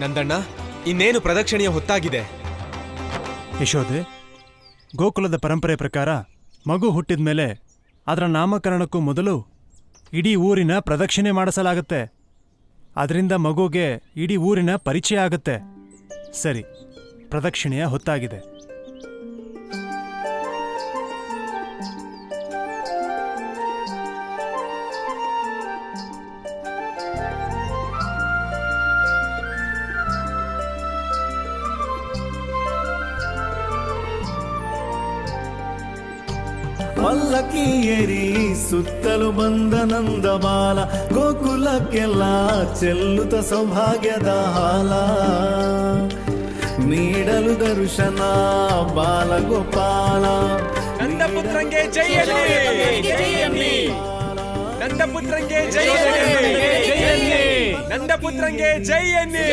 ನಂದಣ್ಣ, ಇನ್ನೇನು ಪ್ರದಕ್ಷಿಣೆಯ ಹೊತ್ತಾಗಿದೆ. ಯಶೋದೆ, ಗೋಕುಲದ ಪರಂಪರೆ ಪ್ರಕಾರ ಮಗು ಹುಟ್ಟಿದ ಮೇಲೆ ಅದರ ನಾಮಕರಣಕ್ಕೂ ಮೊದಲು ಇಡೀ ಊರಿನ ಪ್ರದಕ್ಷಿಣೆ ಮಾಡಿಸಲಾಗುತ್ತೆ. ಅದರಿಂದ ಮಗುಗೆ ಇಡೀ ಊರಿನ ಪರಿಚಯ ಆಗುತ್ತೆ. ಸರಿ, ಪ್ರದಕ್ಷಿಣೆಯ ಹೊತ್ತಾಗಿದೆ. ಪಲ್ಲಕ್ಕಿ ಏರಿ ಸುತ್ತಲು ಬಂದ ನಂದ ಬಾಲ, ಗೋಕುಲಕ್ಕೆಲ್ಲ ಚೆಲ್ಲುತ್ತ ಸೌಭಾಗ್ಯದ ಹಾಲ. ನೀಡಲು ದರ್ಶನ ಬಾಲ ಗೋಪಾಲ, ನಂದಪುತ್ರಂಗೆ ಜೈ ಅನ್ನಿ, ನಂದಪುತ್ರಂಗೆ ಜೈ ಅನ್ನಿ, ನಂದಪುತ್ರಂಗೆ ಜೈ ಅನ್ನಿ,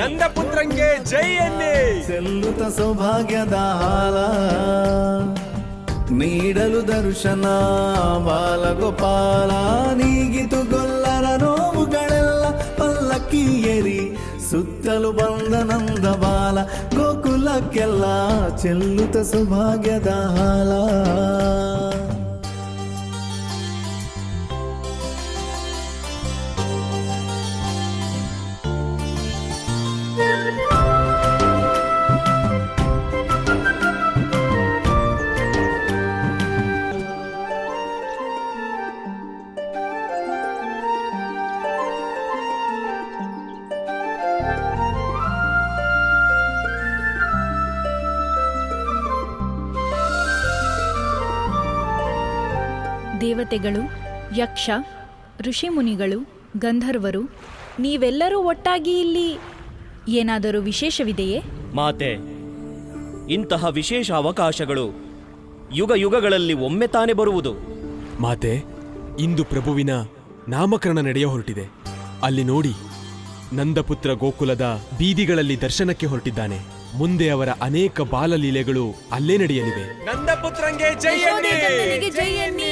ನಂದಪುತ್ರಂಗೆ ಜೈ ಅನ್ನಿ. ಚೆಲ್ಲುತ್ತ ಸೌಭಾಗ್ಯದ ಹಾಲ, ನೀಡಲು ದರ್ಶನ ಬಾಲ ಗೋಪಾಲ. ನೀಗಿತು ಗೊಲ್ಲರ ನೋವುಗಳೆಲ್ಲ ಪಲ್ಲಕ್ಕಿ ಏರಿ ಸುತ್ತಲು ಬಂದ ನಂದ ಬಾಲ, ಗೋಕುಲಕ್ಕೆಲ್ಲ ಚೆಲ್ಲುತ್ತ ಸೌಭಾಗ್ಯದ ಹಾಲ. ದೇವತೆಗಳು, ಯಕ್ಷ, ಋಷಿಮುನಿಗಳು, ಗಂಧರ್ವರು, ನೀವೆಲ್ಲರೂ ಒಟ್ಟಾಗಿ ಇಲ್ಲಿ ಏನಾದರೂ ವಿಶೇಷವಿದೆಯೇ? ಮಾತೆ, ಇಂತಹ ವಿಶೇಷ ಅವಕಾಶಗಳು ಯುಗ ಯುಗಗಳಲ್ಲಿ ಒಮ್ಮೆ ತಾನೇ ಬರುವುದು. ಮಾತೆ, ಇಂದು ಪ್ರಭುವಿನ ನಾಮಕರಣ ನಡೆಯ ಹೊರಟಿದೆ. ಅಲ್ಲಿ ನೋಡಿ, ನಂದಪುತ್ರ ಗೋಕುಲದ ಬೀದಿಗಳಲ್ಲಿ ದರ್ಶನಕ್ಕೆ ಹೊರಟಿದ್ದಾನೆ. ಮುಂದೆ ಅವರ ಅನೇಕ ಬಾಲಲೀಲೆಗಳು ಅಲ್ಲೇ ನಡೆಯಲಿವೆ. ನಂದಪುತ್ರಂಗೆ ಜೈ ಅನ್ನಿ,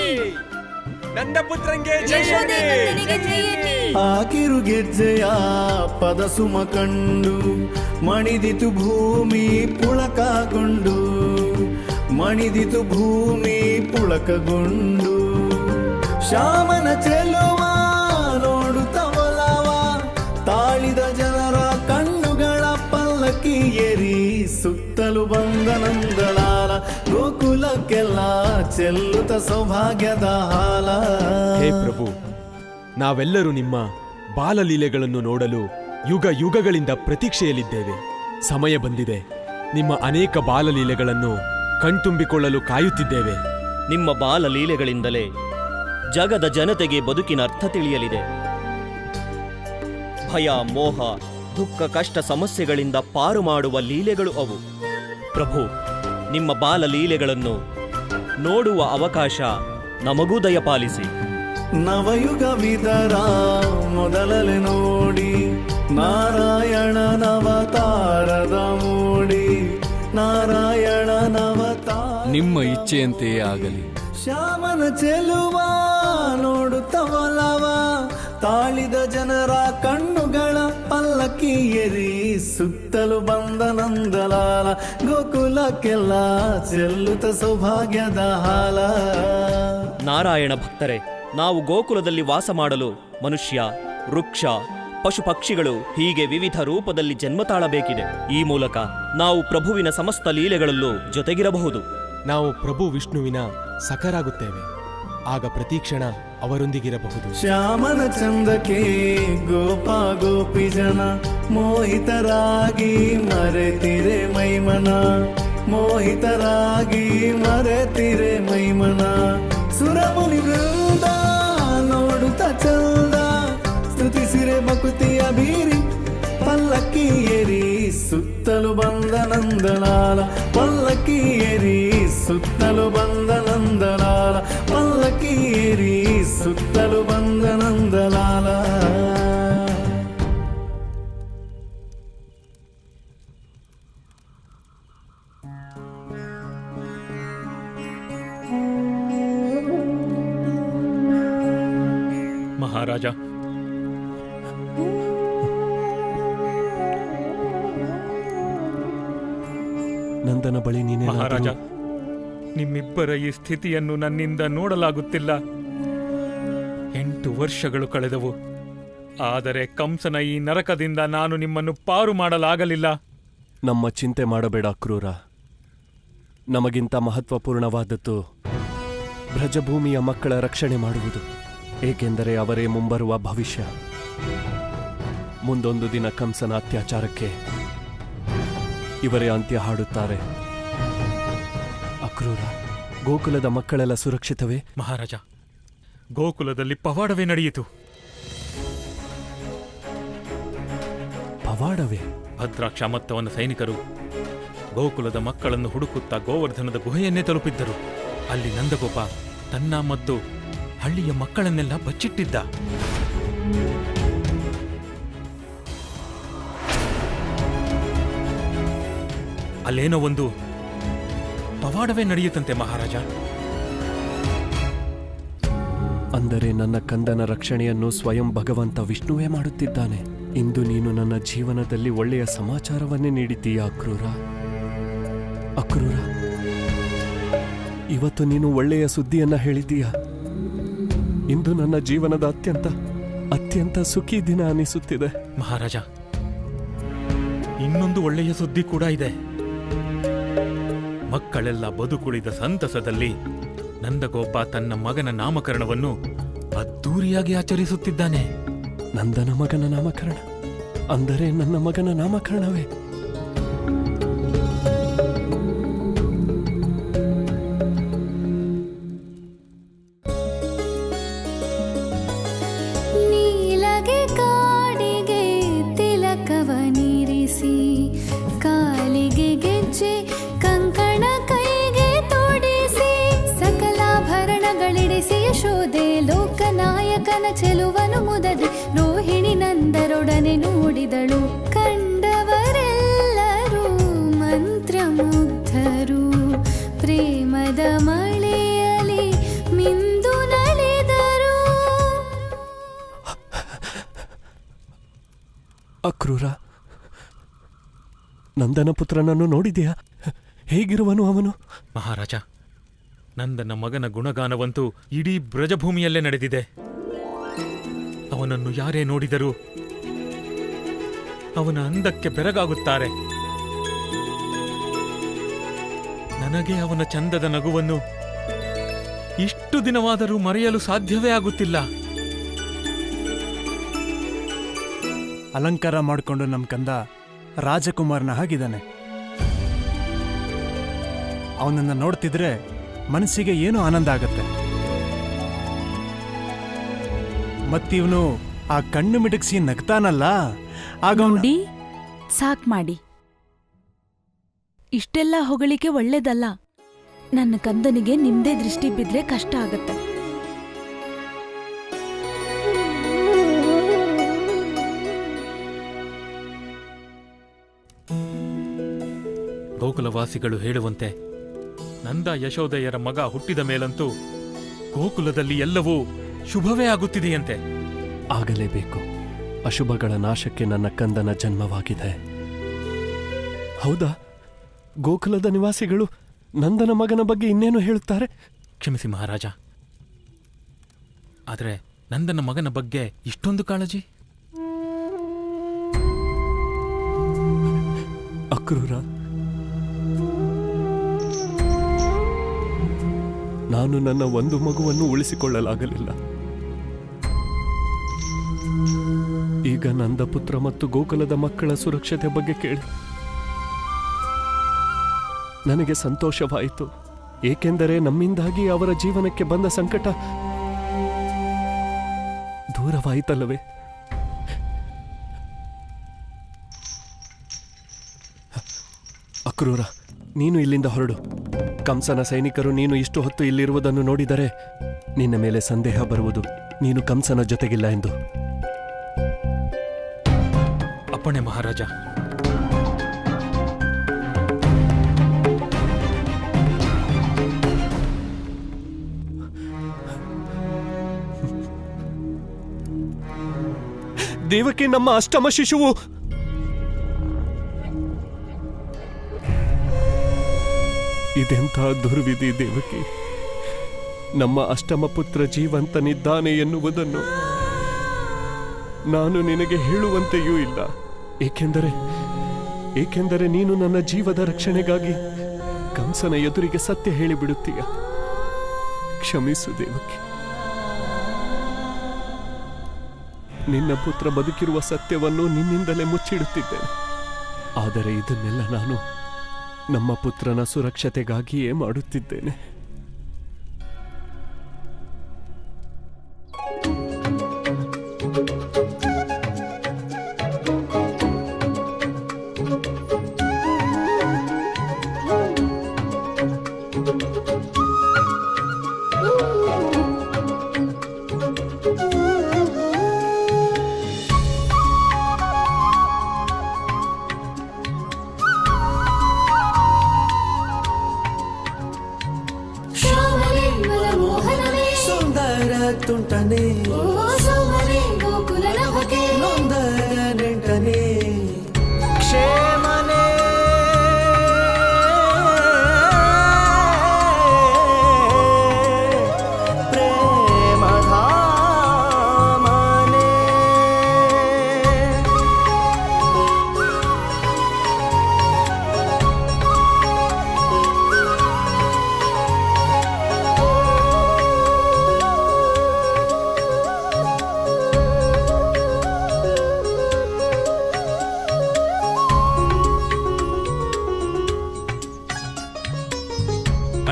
ನಂದಪುತ್ರಂಗೆ ಜೈ ಅನ್ನಿ. ಆ ಕಿರುಗೆಜ್ಜೆಯ ಪದ ಸುಮ ಕಂಡು ಮಣಿದಿತು ಭೂಮಿ ಪುಳಕಗೊಂಡು, ಮಣಿದಿತು ಭೂಮಿ ಪುಳಕಗೊಂಡು. ಶ್ಯಾಮನ ಚೆಲುವ ನೋಡುತ್ತ ಒಲವ ತಾಳಿದ ಜನರ ಕಣ್ಣುಗಳ ಪಲ್ಲಕ್ಕಿ ಏರಿ ಸುತ್ತಲು ಬಂದ ನಂದಲಾಲ, ಗೋಕುಲಕ್ಕೆಲ್ಲ ಚೆಲ್ಲುತ್ತ ಸೌಭಾಗ್ಯದ ಹಾಲ. ಹೇ ಪ್ರಭು, ನಾವೆಲ್ಲರೂ ನಿಮ್ಮ ಬಾಲಲೀಲೆಗಳನ್ನು ನೋಡಲು ಯುಗ ಯುಗಗಳಿಂದ ಪ್ರತೀಕ್ಷೆಯಲ್ಲಿದ್ದೇವೆ. ಸಮಯ ಬಂದಿದೆ. ನಿಮ್ಮ ಅನೇಕ ಬಾಲಲೀಲೆಗಳನ್ನು ಕಣ್ತುಂಬಿಕೊಳ್ಳಲು ಕಾಯುತ್ತಿದ್ದೇವೆ. ನಿಮ್ಮ ಬಾಲಲೀಲೆಗಳಿಂದಲೇ ಜಗದ ಜನತೆಗೆ ಬದುಕಿನ ಅರ್ಥ ತಿಳಿಯಲಿದೆ. ಭಯ, ಮೋಹ, ದುಃಖ, ಕಷ್ಟ, ಸಮಸ್ಯೆಗಳಿಂದ ಪಾರು ಮಾಡುವ ಲೀಲೆಗಳು ಅವು. ಪ್ರಭು, ನಿಮ್ಮ ಬಾಲಲೀಲೆಗಳನ್ನು ನೋಡುವ ಅವಕಾಶ ನಮಗೂ ದಯಪಾಲಿಸಿ. ನವಯುಗವಿದರ ಮೊದಲಲೆ ನೋಡಿ ನಾರಾಯಣನವತಾರದ ಮೂಡಿ, ನಾರಾಯಣನವತಾರ ನಿಮ್ಮ ಇಚ್ಛೆಯಂತೆಯೇ ಆಗಲಿ. ಶ್ಯಾಮನ ಚೆಲುವ ನೋಡುತ್ತ ಒಲವ ತಾಳಿದ ಜನರ ಕಣ್ಣುಗಳ ಪಲ್ಲಕ್ಕಿ ಏರಿ ಸುತ್ತಲು ಬಂದ ನಂದಲಾಲ, ಗೋಕುಲಕ್ಕೆಲ್ಲ ಚೆಲ್ಲುತ್ತ ಸೌಭಾಗ್ಯದ ಹಾಲ. ನಾರಾಯಣ ಭಕ್ತರೇ, ನಾವು ಗೋಕುಲದಲ್ಲಿ ವಾಸ ಮಾಡಲು ಮನುಷ್ಯ, ವೃಕ್ಷ, ಪಶು ಪಕ್ಷಿಗಳು ಹೀಗೆ ವಿವಿಧ ರೂಪದಲ್ಲಿ ಜನ್ಮ ತಾಳಬೇಕಿದೆ. ಈ ಮೂಲಕ ನಾವು ಪ್ರಭುವಿನ ಸಮಸ್ತ ಲೀಲೆಗಳಲ್ಲೂ ಜೊತೆಗಿರಬಹುದು. ನಾವು ಪ್ರಭು ವಿಷ್ಣುವಿನ ಸಖರಾಗುತ್ತೇವೆ. ಆಗ ಪ್ರತಿಕ್ಷಣ ಅವರೊಂದಿಗಿರಬಹುದು. ಶ್ಯಾಮನ ಚಂದಕ್ಕೆ ಗೋಪ ಗೋಪಿ ಜನ ಮೋಹಿತರಾಗಿ ಮರೆತಿರೆ ಮೈಮನ, ಮೋಹಿತರಾಗಿ ಮರೆತಿರೆ ಮೈಮನ. ಸುರಮುನಿ ವೃಂದ ನೋಡುತ್ತ ಚಂದ ಸ್ತುತಿಸಿರೆ ಭಕ್ತಿಯ ಬೀರಿ ಪಲ್ಲಕ್ಕಿ ಏರಿ ಸುತ್ತಲು ಬಂದ ನಂದಲಾಲ, ಪಲ್ಲಕ್ಕಿ ಏರಿ ಸುತ್ತಲು ಬಂದ ನಂದಲಾಲ, ಪಲ್ಲಕ್ಕಿ ಏರಿ ಸುತ್ತಲು ಬಂದ ನಂದಲಾಲ. ಮಹಾರಾಜ, ಬಳಿ ಮಹಾರಾಜ, ನೀನೇನಾದರೂ ನಿಮ್ಮಿಬ್ಬರ ಈ ಸ್ಥಿತಿಯನ್ನು ನನ್ನಿಂದ ನೋಡಲಾಗುತ್ತಿಲ್ಲ. 8 ವರ್ಷಗಳು ಕಳೆದವು, ಆದರೆ ಕಂಸನ ಈ ನರಕದಿಂದ ನಾನು ನಿಮ್ಮನ್ನು ಪಾರು ಮಾಡಲಾಗಲಿಲ್ಲ. ನಮ್ಮ ಚಿಂತೆ ಮಾಡಬೇಡ ಕ್ರೂರ. ನಮಗಿಂತ ಮಹತ್ವಪೂರ್ಣವಾದದ್ದು ಬ್ರಜಭೂಮಿಯ ಮಕ್ಕಳ ರಕ್ಷಣೆ ಮಾಡುವುದು. ಏಕೆಂದರೆ ಅವರೇ ಮುಂಬರುವ ಭವಿಷ್ಯ. ಮುಂದೊಂದು ದಿನ ಕಂಸನ ಅತ್ಯಾಚಾರಕ್ಕೆ ಇವರೇ ಅಂತ್ಯ ಹಾಡುತ್ತಾರೆ. ಅಕ್ರೂರ, ಗೋಕುಲದ ಮಕ್ಕಳೆಲ್ಲ ಸುರಕ್ಷಿತವೇ? ಮಹಾರಾಜ, ಗೋಕುಲದಲ್ಲಿ ಪವಾಡವೇ ನಡೆಯಿತು. ಪವಾಡವೇ? ಭದ್ರಾಕ್ಷ ಮತ್ತವನ ಸೈನಿಕರು ಗೋಕುಲದ ಮಕ್ಕಳನ್ನು ಹುಡುಕುತ್ತಾ ಗೋವರ್ಧನದ ಗುಹೆಯನ್ನೇ ತಲುಪಿದ್ದರು. ಅಲ್ಲಿ ನಂದಗೋಪ ತನ್ನ ಮತ್ತು ಹಳ್ಳಿಯ ಮಕ್ಕಳನ್ನೆಲ್ಲ ಬಚ್ಚಿಟ್ಟಿದ್ದ. ಅಲ್ಲೇನೋ ಒಂದು ಪವಾಡವೇ ನಡೆಯುತ್ತಂತೆ ಮಹಾರಾಜ. ಅಂದರೆ ನನ್ನ ಕಂದನ ರಕ್ಷಣೆಯನ್ನು ಸ್ವಯಂ ಭಗವಂತ ವಿಷ್ಣುವೇ ಮಾಡುತ್ತಿದ್ದಾನೆ. ಇಂದು ನೀನು ನನ್ನ ಜೀವನದಲ್ಲಿ ಒಳ್ಳೆಯ ಸಮಾಚಾರವನ್ನೇ ನೀಡಿದ್ದೀಯಾ ಅಕ್ರೂರ. ಅಕ್ರೂರ, ಇವತ್ತು ನೀನು ಒಳ್ಳೆಯ ಸುದ್ದಿಯನ್ನ ಹೇಳಿದ್ದೀಯಾ. ಇಂದು ನನ್ನ ಜೀವನದ ಅತ್ಯಂತ ಸುಖಿ ದಿನ ಅನಿಸುತ್ತಿದೆ. ಮಹಾರಾಜ, ಇನ್ನೊಂದು ಒಳ್ಳೆಯ ಸುದ್ದಿ ಕೂಡ ಇದೆ. ಮಕ್ಕಳೆಲ್ಲ ಬದುಕುಳಿದ ಸಂತಸದಲ್ಲಿ ನಂದಗೋಪ ತನ್ನ ಮಗನ ನಾಮಕರಣವನ್ನು ಅದ್ದೂರಿಯಾಗಿ ಆಚರಿಸುತ್ತಿದ್ದಾನೆ. ನಂದನ ಮಗನ ನಾಮಕರಣ ಅಂದರೆ ನನ್ನ ಮಗನ ನಾಮಕರಣವೇ? ನೀಲಗೆ ಕಾಡಿಗೆ ತಿಲಕವನಿರಿಸಿ, ಕಾಲಿಗೆ ಗೆಜ್ಜೆ ಕಂಕಣ ಕೈಗೆ ತೊಡಿಸಿ, ಸಕಲಾಭರಣಗಳಿಡಿಸಿ ಯಶೋದೆ ಲೋಕನಾಯಕನ ಚೆಲುವನು ಮುದದೆ ರೋಹಿಣಿ ನಂದರೊಡನೆ ನೋಡಿದಳು. ಕಂಡವರೆಲ್ಲರೂ ಮಂತ್ರಮುಗ್ಧರು, ಪ್ರೇಮದ ಮಳೆಯಲಿ ಮಿಂದು ನಲಿದರು. ಅಕ್ರೂರ, ನಂದನ ಪುತ್ರನನ್ನು ನೋಡಿದೆಯಾ? ಹೇಗಿರುವನು ಅವನು? ಮಹಾರಾಜ, ನಂದನ ಮಗನ ಗುಣಗಾನವಂತೂ ಇಡೀ ಬ್ರಜಭೂಮಿಯಲ್ಲೇ ನಡೆದಿದೆ. ಅವನನ್ನು ಯಾರೇ ನೋಡಿದರೂ ಅವನ ಅಂದಕ್ಕೆ ಬೆರಗಾಗುತ್ತಾರೆ. ನನಗೆ ಅವನ ಚಂದದ ನಗುವನ್ನು ಇಷ್ಟು ದಿನವಾದರೂ ಮರೆಯಲು ಸಾಧ್ಯವೇ ಆಗುತ್ತಿಲ್ಲ. ಅಲಂಕಾರ ಮಾಡಿಕೊಂಡು ನಮ್ಮ ಕಂದ ರಾಜಕುಮಾರನ ಹಾಗಿದ್ದಾನೆ. ಅವನನ್ನು ನೋಡ್ತಿದ್ರೆ ಮನಸ್ಸಿಗೆ ಏನೋ ಆನಂದ ಆಗತ್ತೆ. ಮತ್ತಿವನು ಆ ಕಣ್ಣು ಮಿಟಕ್ಸಿ ನಗ್ತಾನಲ್ಲ, ಆಗ ನೋಡಿ, ಸಾಕ್ ಮಾಡಿ. ಇಷ್ಟೆಲ್ಲ ಹೊಗಳಿಕೆ ಒಳ್ಳೇದಲ್ಲ. ನನ್ನ ಕಂದನಿಗೆ ನಿಮ್ದೇ ದೃಷ್ಟಿ ಬಿದ್ರೆ ಕಷ್ಟ ಆಗತ್ತೆ. ಗೋಕುಲವಾಸಿಗಳು ಹೇಳುವಂತೆ ನಂದ ಯಶೋದೆಯರ ಮಗ ಹುಟ್ಟಿದ ಮೇಲಂತೂ ಗೋಕುಲದಲ್ಲಿ ಎಲ್ಲವೂ ಶುಭವೇ ಆಗುತ್ತಿದೆಯಂತೆ. ಆಗಲೇಬೇಕು. ಅಶುಭಗಳ ನಾಶಕ್ಕೆ ನನ್ನ ಕಂದನ ಜನ್ಮವಾಗಿದೆ. ಹೌದಾ? ಗೋಕುಲದ ನಿವಾಸಿಗಳು ನಂದನ ಮಗನ ಬಗ್ಗೆ ಇನ್ನೇನು ಹೇಳುತ್ತಾರೆ? ಕ್ಷಮಿಸಿ ಮಹಾರಾಜ, ಆದರೆ ನಂದನ ಮಗನ ಬಗ್ಗೆ ಇಷ್ಟೊಂದು ಕಾಳಜಿ? ಅಕ್ರೂರ, ನಾನು ನನ್ನ ಒಂದು ಮಗುವನ್ನು ಉಳಿಸಿಕೊಳ್ಳಲಾಗಲಿಲ್ಲ. ಈಗ ನಂದಪುತ್ರ ಮತ್ತು ಗೋಕುಲದ ಮಕ್ಕಳ ಸುರಕ್ಷತೆ ಬಗ್ಗೆ ಕೇಳಿ ನನಗೆ ಸಂತೋಷವಾಯಿತು. ಏಕೆಂದರೆ ನಮ್ಮಿಂದಾಗಿ ಅವರ ಜೀವನಕ್ಕೆ ಬಂದ ಸಂಕಟ ದೂರವಾಯಿತಲ್ಲವೇ? ಅಕ್ರೂರ, ನೀನು ಇಲ್ಲಿಂದ ಹೊರಡು. ಕಂಸನ ಸೈನಿಕರು ನೀನು ಇಷ್ಟು ಹೊತ್ತು ಇಲ್ಲಿರುವುದನ್ನು ನೋಡಿದರೆ ನಿನ್ನ ಮೇಲೆ ಸಂದೇಹ ಬರುವುದು ನೀನು ಕಂಸನ ಜೊತೆಗಿಲ್ಲ ಎಂದು. ಅಪ್ಪಣೆ ಮಹಾರಾಜ. ದೇವಕಿ ನಮ್ಮ ಅಷ್ಟಮ ಶಿಶುವು. ಇದೆಂಥ ದುರ್ವಿಧಿ ದೇವಕಿ. ನಮ್ಮ ಅಷ್ಟಮ ಪುತ್ರ ಜೀವಂತನಿದ್ದಾನೆ ಎನ್ನುವುದನ್ನು ನಾನು ನಿನಗೆ ಹೇಳುವಂತೆಯೂ ಇಲ್ಲ. ಏಕೆಂದರೆ ನೀನು ನನ್ನ ಜೀವದ ರಕ್ಷಣೆಗಾಗಿ ಕಂಸನ ಎದುರಿಗೆ ಸತ್ಯ ಹೇಳಿಬಿಡುತ್ತೀಯ. ಕ್ಷಮಿಸು ದೇವಕಿ. ನಿನ್ನ ಪುತ್ರ ಬದುಕಿರುವ ಸತ್ಯವನ್ನು ನಿನ್ನಿಂದಲೇ ಮುಚ್ಚಿಡುತ್ತಿದ್ದೇನೆ. ಆದರೆ ಇದನ್ನೆಲ್ಲ ನಾನು ನಮ್ಮ ಪುತ್ರನ ಸುರಕ್ಷತೆಗಾಗಿಯೇ ಮಾಡುತ್ತಿದ್ದೇನೆ. ತುಂಟನೆ ನೊಂದ ನೆಂಟನೆ ಕ್ಷೇಮನೆ ಪ್ರೇಮಧಾಮನೆ.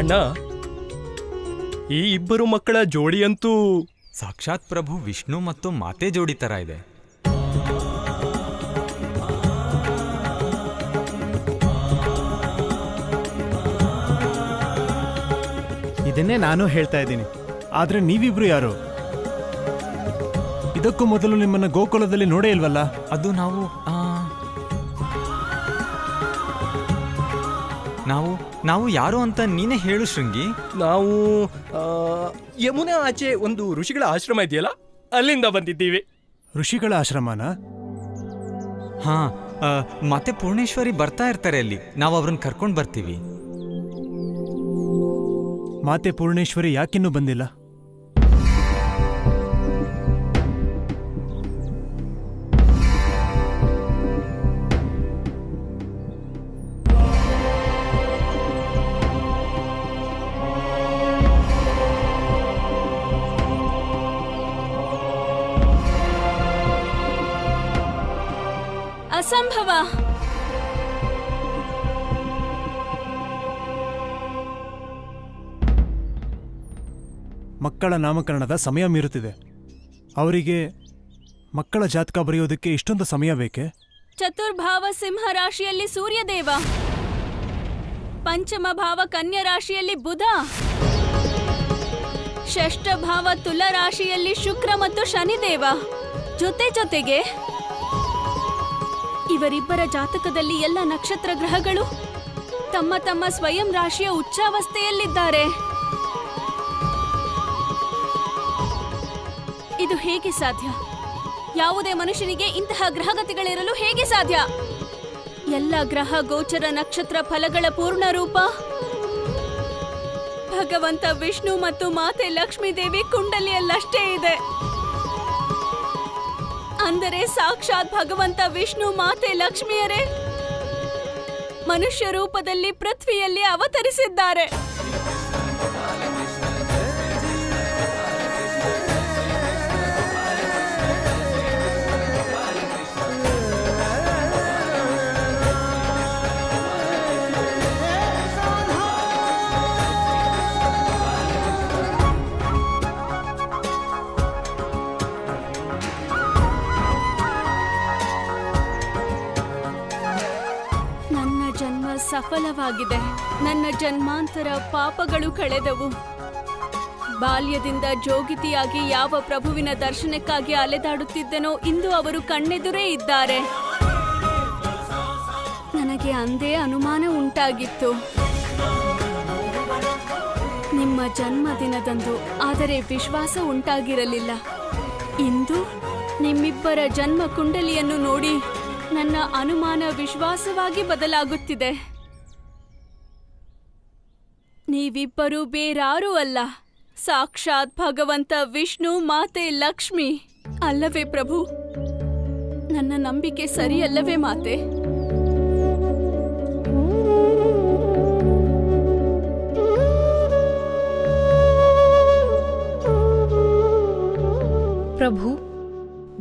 ಅಣ್ಣ, ಈ ಇಬ್ಬರು ಮಕ್ಕಳ ಜೋಡಿಯಂತೂ ಸಾಕ್ಷಾತ್ ಪ್ರಭು ವಿಷ್ಣು ಮತ್ತು ಮಾತೆ ಜೋಡಿ ತರ ಇದೆ. ಇದನ್ನೇ ನಾನು ಹೇಳ್ತಾ ಇದ್ದೀನಿ. ಆದ್ರೆ ನೀವಿಬ್ರು ಯಾರು? ಇದಕ್ಕೂ ಮೊದಲು ನಿಮ್ಮನ್ನ ಗೋಕುಲದಲ್ಲಿ ನೋಡೇ ಇಲ್ವಲ್ಲ? ಅದು ನಾವು ನಾವು ಯಾರು ಅಂತ ನೀನೇ ಹೇಳು ಶೃಂಗಿ. ನಾವು ಯಮುನಾ ಆಚೆ ಒಂದು ಋಷಿಗಳ ಆಶ್ರಮ ಇದೆಯಲ್ಲ, ಅಲ್ಲಿಂದ ಬಂದಿದ್ದೀವಿ. ಋಷಿಗಳ ಆಶ್ರಮನ? ಹಾ, ಮತ್ತೆ ಪೂರ್ಣೇಶ್ವರಿ ಬರ್ತಾ ಇರ್ತಾರೆ ಅಲ್ಲಿ. ನಾವು ಅವ್ರನ್ನ ಕರ್ಕೊಂಡು ಬರ್ತೀವಿ. ಮಾತೆ ಪೂರ್ಣೇಶ್ವರಿ ಯಾಕಿನ್ನೂ ಬಂದಿಲ್ಲ? ಅಸಂಭವ. ಮಕ್ಕಳ ನಾಮಕರಣದ ಸಮಯ ಮೀರುತ್ತಿದೆ. ಅವರಿಗೆ ಮಕ್ಕಳ ಜಾತಕ ಬರೆಯೋದಕ್ಕೆ ಇಷ್ಟೊಂದು ಸಮಯ ಬೇಕೆ? ಚತುರ್ಭಾವ ಸಿಂಹ ರಾಶಿಯಲ್ಲಿ ಸೂರ್ಯದೇವ, ಪಂಚಮ ಭಾವ ಕನ್ಯಾ ರಾಶಿಯಲ್ಲಿ ಬುಧ, ಷಷ್ಠ ಭಾವ ತುಲಾ ರಾಶಿಯಲ್ಲಿ ಶುಕ್ರ ಮತ್ತು ಶನಿದೇವ. ಜೊತೆಗೆ ಇವರಿಬ್ಬರ ಜಾತಕದಲ್ಲಿ ಎಲ್ಲ ನಕ್ಷತ್ರ ಗ್ರಹಗಳು ತಮ್ಮ ತಮ್ಮ ಸ್ವಯಂ ರಾಶಿಯ ಉಚ್ಚಾವಸ್ಥೆಯಲ್ಲಿದ್ದಾರೆ. ಇದು ಹೇಗೆ ಸಾಧ್ಯ? ಯಾವುದೇ ಮನುಷ್ಯನಿಗೆ ಇಂತಹ ಗ್ರಹಗತಿಗಳಿರಲು ಹೇಗೆ ಸಾಧ್ಯ? ಎಲ್ಲ ಗ್ರಹ ಗೋಚರ ನಕ್ಷತ್ರ ಫಲಗಳ ಪೂರ್ಣ ರೂಪ ಭಗವಂತ ವಿಷ್ಣು ಮತ್ತು ಮಾತೆ ಲಕ್ಷ್ಮೀ ದೇವಿ ಕುಂಡಲಿಯಲ್ಲಷ್ಟೇ ಇದೆ. ಅಂದರೆ ಸಾಕ್ಷಾತ್ ಭಗವಂತ ವಿಷ್ಣು ಮಾತೆ ಲಕ್ಷ್ಮಿಯರೇ ಮನುಷ್ಯ ರೂಪದಲ್ಲಿ ಪೃಥ್ವಿಯಲ್ಲಿ ಅವತರಿಸಿದ್ದಾರೆ. ಸಫಲವಾಗಿದೆ. ನನ್ನ ಜನ್ಮಾಂತರ ಪಾಪಗಳು ಕಳೆದವು. ಬಾಲ್ಯದಿಂದ ಜೋಗಿತಿಯಾಗಿ ಯಾವ ಪ್ರಭುವಿನ ದರ್ಶನಕ್ಕಾಗಿ ಅಲೆದಾಡುತ್ತಿದ್ದನೋ ಇಂದು ಅವರು ಕಣ್ಣೆದುರೇ ಇದ್ದಾರೆ. ನನಗೆ ಅಂದೇ ಅನುಮಾನ ಉಂಟಾಗಿತ್ತು ನಿಮ್ಮ ಜನ್ಮದಿನದಂದು, ಆದರೆ ವಿಶ್ವಾಸ ಉಂಟಾಗಿರಲಿಲ್ಲ. ಇಂದು ನಿಮ್ಮಿಬ್ಬರ ಜನ್ಮ ಕುಂಡಲಿಯನ್ನು ನೋಡಿ ನನ್ನ ಅನುಮಾನ ವಿಶ್ವಾಸವಾಗಿ ಬದಲಾಗುತ್ತಿದೆ. ನೀವಿಬ್ಬರೂ ಬೇರಾರೂ ಅಲ್ಲ, ಸಾಕ್ಷಾತ್ ಭಗವಂತ ವಿಷ್ಣು ಮಾತೆ ಲಕ್ಷ್ಮಿ ಅಲ್ಲವೇ ಪ್ರಭು? ನನ್ನ ನಂಬಿಕೆ ಸರಿಯಲ್ಲವೇ ಮಾತೆ? ಪ್ರಭು,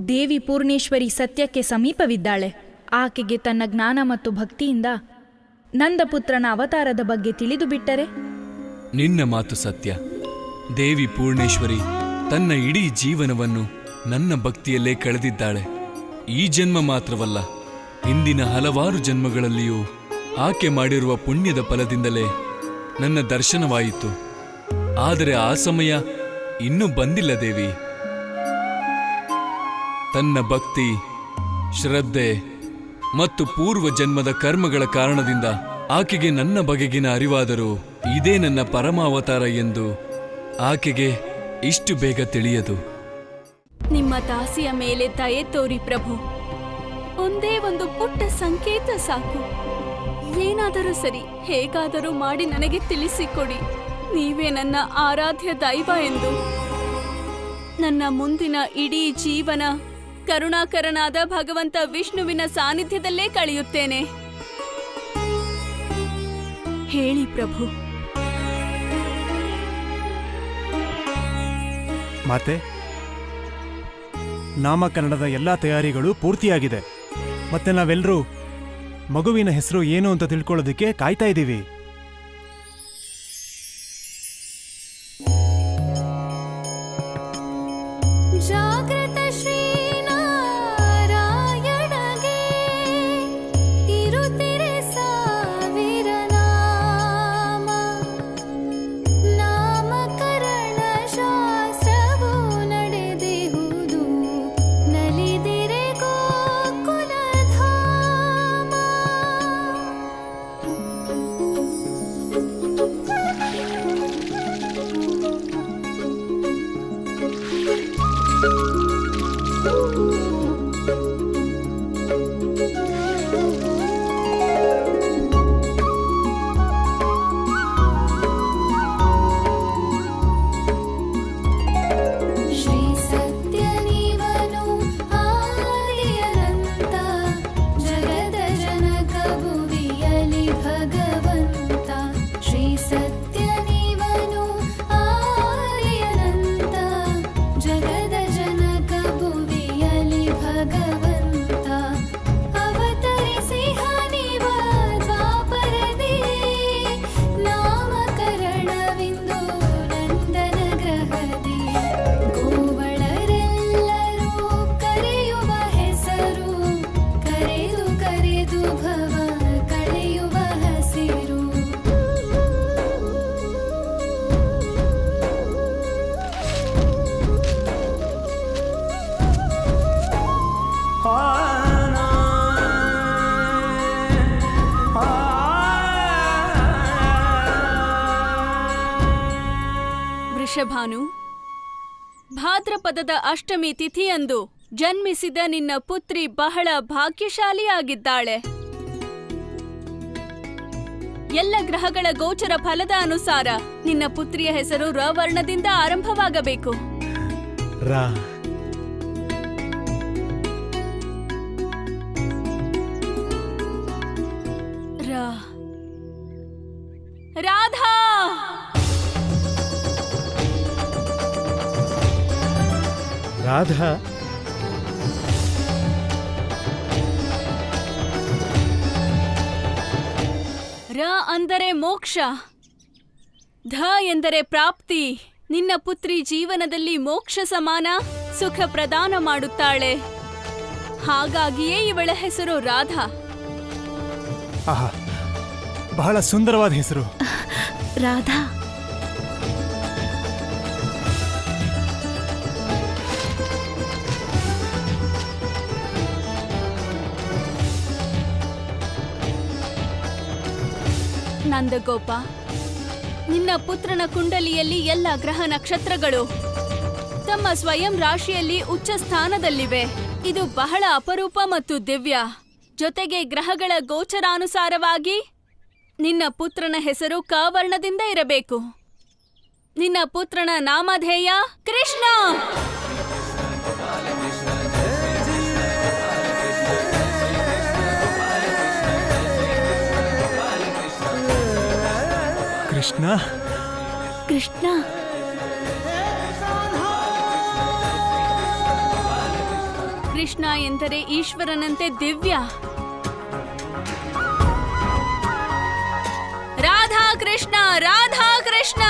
ದೇವಿ ಪೂರ್ಣೇಶ್ವರಿ ಸತ್ಯಕ್ಕೆ ಸಮೀಪವಿದ್ದಾಳೆ. ಆಕೆಗೆ ತನ್ನ ಜ್ಞಾನ ಮತ್ತು ಭಕ್ತಿಯಿಂದ ನಂದಪುತ್ರನ ಅವತಾರದ ಬಗ್ಗೆ ತಿಳಿದು ಬಿಟ್ಟರೆ? ನಿನ್ನ ಮಾತು ಸತ್ಯ. ದೇವಿ ಪೂರ್ಣೇಶ್ವರಿ ತನ್ನ ಇಡೀ ಜೀವನವನ್ನು ನನ್ನ ಭಕ್ತಿಯಲ್ಲೇ ಕಳೆದಿದ್ದಾಳೆ. ಈ ಜನ್ಮ ಮಾತ್ರವಲ್ಲ, ಹಿಂದಿನ ಹಲವಾರು ಜನ್ಮಗಳಲ್ಲಿಯೂ ಆಕೆ ಮಾಡಿರುವ ಪುಣ್ಯದ ಫಲದಿಂದಲೇ ನನ್ನ ದರ್ಶನವಾಯಿತು. ಆದರೆ ಆ ಸಮಯ ಇನ್ನೂ ಬಂದಿಲ್ಲ ದೇವಿ. ತನ್ನ ಭಕ್ತಿ, ಶ್ರದ್ಧೆ ಮತ್ತು ಪೂರ್ವ ಜನ್ಮದ ಕರ್ಮಗಳ ಕಾರಣದಿಂದ ಆಕೆಗೆ ನನ್ನ ಬಗೆಗಿನ ಅರಿವಾದರೂ ಇದೇ ನನ್ನ ಪರಮಾವತಾರ ಎಂದು ಆಕೆಗೆ ಇಷ್ಟು ಬೇಗ ತಿಳಿಯದು. ನಿಮ್ಮ ದಾಸಿಯ ಮೇಲೆ ದಯೆ ತೋರಿ ಪ್ರಭು. ಒಂದೇ ಒಂದು ಪುಟ್ಟ ಸಂಕೇತ ಸಾಕು. ಏನಾದರೂ ಸರಿ, ಹೇಗಾದರೂ ಮಾಡಿ ನನಗೆ ತಿಳಿಸಿಕೊಡಿ. ನೀವೇ ನನ್ನ ಆರಾಧ್ಯ ದೈವ ಎಂದು. ನನ್ನ ಮುಂದಿನ ಇಡೀ ಜೀವನ ಕರುಣಾಕರನಾದ ಭಗವಂತ ವಿಷ್ಣುವಿನ ಸಾನ್ನಿಧ್ಯದಲ್ಲೇ ಕಳೆಯುತ್ತೇನೆ. ಹೇಳಿ ಪ್ರಭು. ಮಾತೆ, ನಾಮಕರಣದ ಎಲ್ಲಾ ತಯಾರಿಗಳು ಪೂರ್ತಿಯಾಗಿದೆ. ಮತ್ತೆ ನಾವೆಲ್ಲರೂ ಮಗುವಿನ ಹೆಸರು ಏನು ಅಂತ ತಿಳ್ಕೊಳ್ಳೋದಕ್ಕೆ ಕಾಯ್ತಾ ಇದ್ದೀವಿ. ಜಾಗೃತ ಶ್ರೀನಾರಾಯಣಗೆ ಇರುತ್ತಿರೆ ಸಾವಿರ ನಾಮ. ನಾಮಕರಣ ಶಾಸ್ತ್ರವು ನಡೆದಿಹುದು, ನಲಿದಿರೆ ಗೋಕುಲಧಾಮ. ಶ್ರೀ ಸತ್ಯ ನೀವನು ಆದಿಯನಂತ, ಜಗದ ಜನಕ ಭುವಿಯಲಿ ಭಗವಂತ. ಶ್ರೀ ಸತ್ಯ ನೀವನು ಆದಿಯನಂತ, ಜಗದ ಜನಕ ಭುವಿಯಲಿ ಭಗವಂತ. ಅವತರಿಸಿ ಹನಿವ ದ್ವಾಪರದಿ, ನಾಮಕರಣವಿಂದು ನಂದನ ಗ್ರಹದಿ. ಗೋವಳರೆಲ್ಲರೂ ಕರೆಯುವ ಹೆಸರು, ಕರೆದು ಕರೆದು ಭವ ಕಳೆಯುವ ಹಸಿರು. ವೃಷಭಾನು, ಭಾದ್ರಪದದ ಅಷ್ಟಮಿ ತಿಥಿಯಂದು ಜನ್ಮಿಸಿದ ನಿನ್ನ ಪುತ್ರಿ ಬಹಳ ಭಾಗ್ಯಶಾಲಿಯಾಗಿದ್ದಾಳೆ. ಎಲ್ಲ ಗ್ರಹಗಳ ಗೋಚರ ಫಲದ ಅನುಸಾರ ನಿನ್ನ ಪುತ್ರಿಯ ಹೆಸರು ರ ವರ್ಣದಿಂದ ಆರಂಭವಾಗಬೇಕು. ರಾ ರಾಧಾ. ರಾಧಾ, ರ ಅಂದರೆ ಮೋಕ್ಷ, ಧ ಎಂದರೆ ಪ್ರಾಪ್ತಿ. ನಿನ್ನ ಪುತ್ರಿ ಜೀವನದಲ್ಲಿ ಮೋಕ್ಷ ಸಮಾನ ಸುಖ ಪ್ರದಾನ ಮಾಡುತ್ತಾಳೆ. ಹಾಗಾಗಿಯೇ ಇವಳ ಹೆಸರು ರಾಧಾ. ಆಹಾ, ಬಹಳ ಸುಂದರವಾದ ಹೆಸರು. ರಾಧಾ. ನಂದಗೋಪ, ನಿನ್ನ ಪುತ್ರನ ಕುಂಡಲಿಯಲ್ಲಿ ಎಲ್ಲ ಗ್ರಹ ನಕ್ಷತ್ರಗಳು ತಮ್ಮ ಸ್ವಯಂ ರಾಶಿಯಲ್ಲಿ ಉಚ್ಚ ಸ್ಥಾನದಲ್ಲಿವೆ. ಇದು ಬಹಳ ಅಪರೂಪ ಮತ್ತು ದಿವ್ಯ. ಜೊತೆಗೆ ಗ್ರಹಗಳ ಗೋಚರಾನುಸಾರವಾಗಿ ನಿನ್ನ ಪುತ್ರನ ಹೆಸರು ಕಾವರ್ಣದಿಂದ ಇರಬೇಕು. ನಿನ್ನ ಪುತ್ರನ ನಾಮಧೇಯ ಕೃಷ್ಣ. ಕೃಷ್ಣ ಕೃಷ್ಣ ಕೃಷ್ಣ ಎಂದರೆ ಈಶ್ವರನಂತೆ ದಿವ್ಯ. ರಾಧಾ ಕೃಷ್ಣ ರಾಧಾ ಕೃಷ್ಣ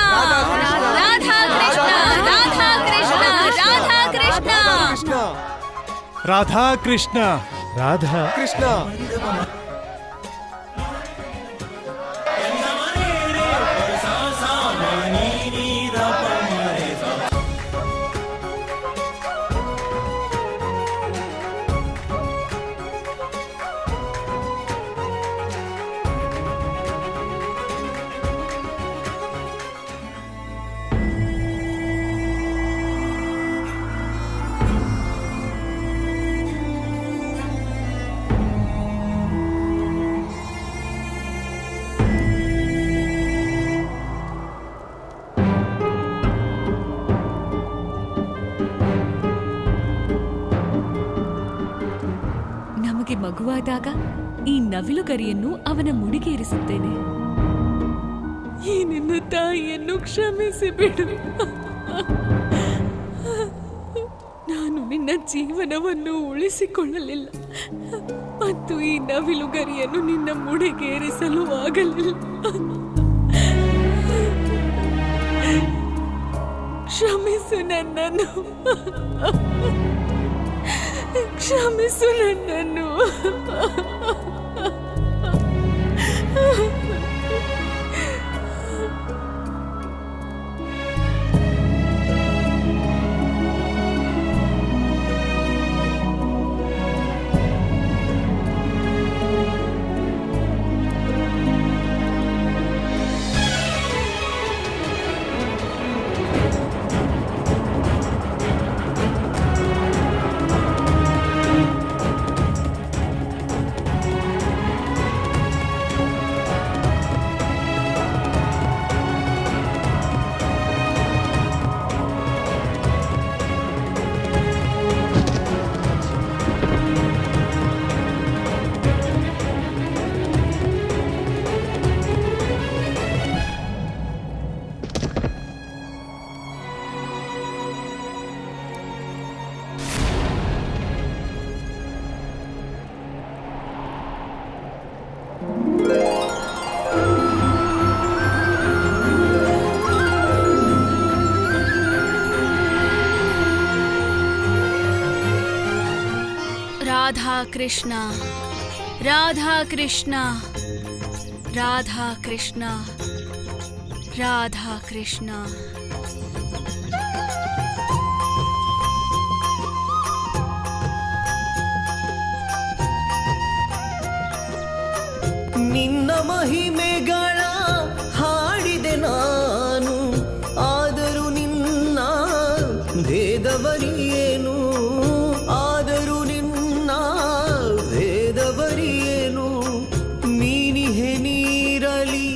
ರಾಧಾ ಕೃಷ್ಣ ರಾಧಾ ಕೃಷ್ಣ ರಾಧಾ ಕೃಷ್ಣ ರಾಧಾ ಕೃಷ್ಣ ರಾಧಾ ಕೃಷ್ಣ ನಮಗೆ ಮಗುವಾದಾಗ ಈ ನವಿಲುಗರಿಯನ್ನು ಅವನ ಮುಡಿಗೇರಿಸುತ್ತೇನೆ. ಈ ನಿನ್ನ ತಾಯಿಯನ್ನು ಕ್ಷಮಿಸಿ ಬಿಡು. ನಾನು ನಿನ್ನ ಜೀವನವನ್ನು ಉಳಿಸಿಕೊಳ್ಳಲಿಲ್ಲ ಮತ್ತು ಈ ನವಿಲುಗರಿಯನ್ನು ನಿನ್ನ ಮುಡಿಗೇರಿಸಲು ಆಗಲಿಲ್ಲ. ಕ್ಷಮಿಸು ನನ್ನನ್ನು, ಕ್ಷಮಿಸು ನನ್ನನ್ನು. ರಾಧಾ ಕೃಷ್ಣ ರಾಧಾ ಕೃಷ್ಣ ರಾಧಾ ಕೃಷ್ಣ ರಾಧಾ ಕೃಷ್ಣ. ನಿನ್ನ ಮಹಿಮೆಗಳ ಹಾಡಿದೆ ನಾನು, ಆದರೂ ನಿನ್ನ ಭೇದವರಿಯೇನು, ಆದರೂ ನಿನ್ನ ಭೇದವರಿಯೇನು. ಮೀನಿಹೆ ನೀರಲಿ